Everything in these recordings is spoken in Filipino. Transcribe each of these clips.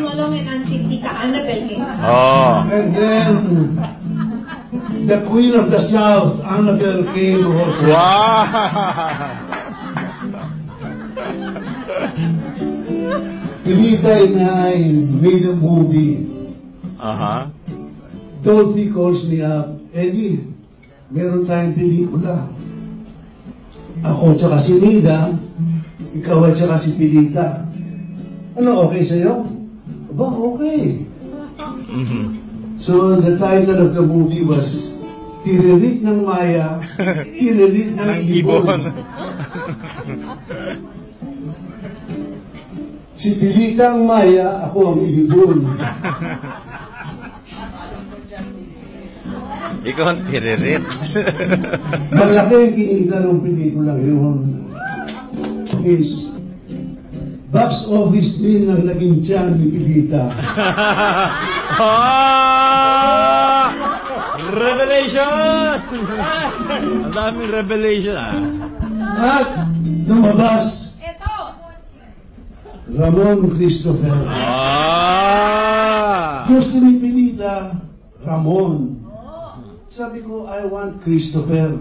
Malongin ang Tita Annabelle King. Oh. And then, the Queen of the South, Annabelle came also. Wow! Pilita and I made a movie. Uh-huh. Dolphy calls me up, Eddie, meron tayong pelikula. Ako tsaka si Nida, ikaw at tsaka si Pilita. Ano, okay sa'yo? Aba, okay. So, the title of the movie was Tiririt ng Maya, Tiririt ng Ibon. Si Pilita ang Maya, ako ang Ibon. Ikaw ang tiririt. Malaki ang kinita ng pelikula yun. Is box office din ang naging tiyan ni Pilita. Ah! Revelation! Ang daming revelation, ah. At lumabas Ramon Christopher. Ah! Gusto ni Pilita, Ramon. Sabi ko, I want Christopher.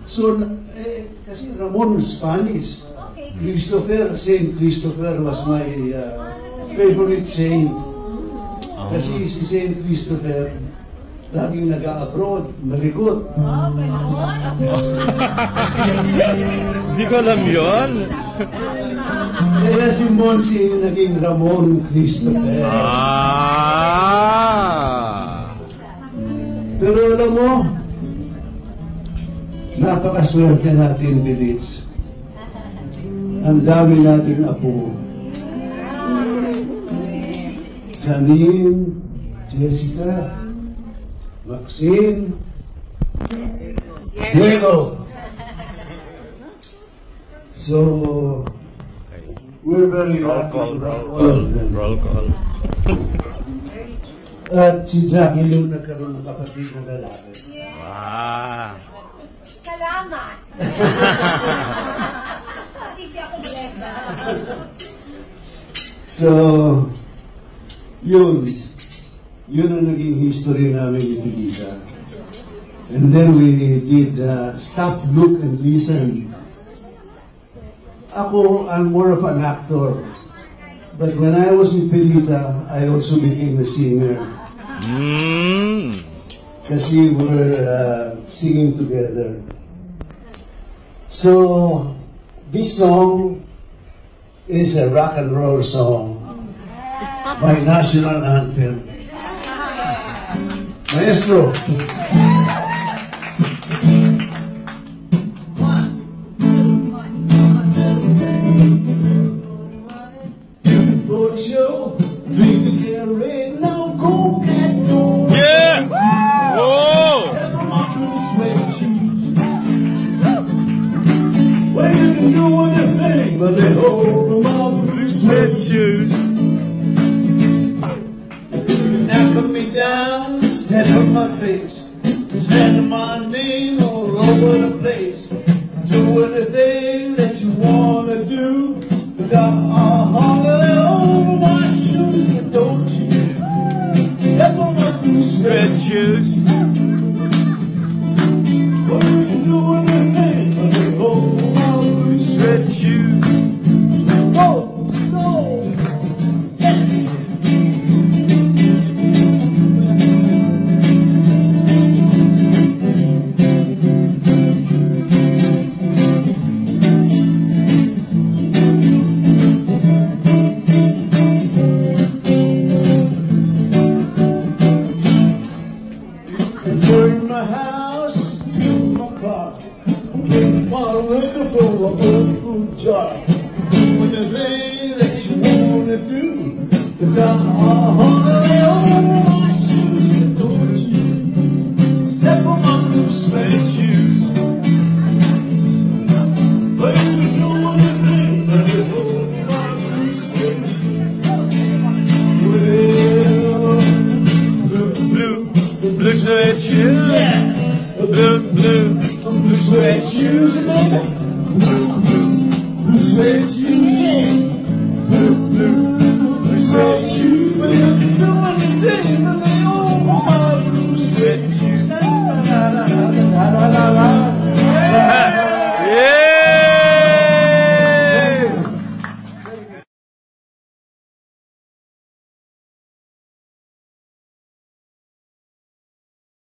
So, kasi Ramon Spanish. Christopher, Saint Christopher was my favorite saint. Kasi si Saint Christopher, laging nag-a-abroad, malikot. Hindi ko alam yun. Kaya si Monsi naging Ramon Christopher. Ah! Pero alam mo, napakaswerte natin, Bilits. Ang dami nating apo. Janine, Jessica, Maxine, Diego. So, we're very happy. Roll call. At si Jackie Lou nagkaroon ng kapatid na lalaki. Wow! Salamat! Pati siya ako blessa. So, yun ang naging history namin ni Pilita. And then we did Stop, Look, and Listen. Ako, I'm more of an actor. But when I was with Pilita, I also became a singer. Kasi we're singing together. So, this song is a rock and roll song. My national anthem. Maestro. For show, drink the Gatorade, now go, cat, go. Yeah! Whoa! Well, you can do anything, but they hold them all blue sweat shoes. Knock me down, stand on my face, stand my name all over the place. Do anything that you wanna do, but I'll holler over my shoes, but don't you step on my blue sweat shoes. Well, you can do anything, but they hold my blue sweat shoes. Go, go, yeah. Burn my house, my car, while looking for a old food job. When the thing that you wanna do, the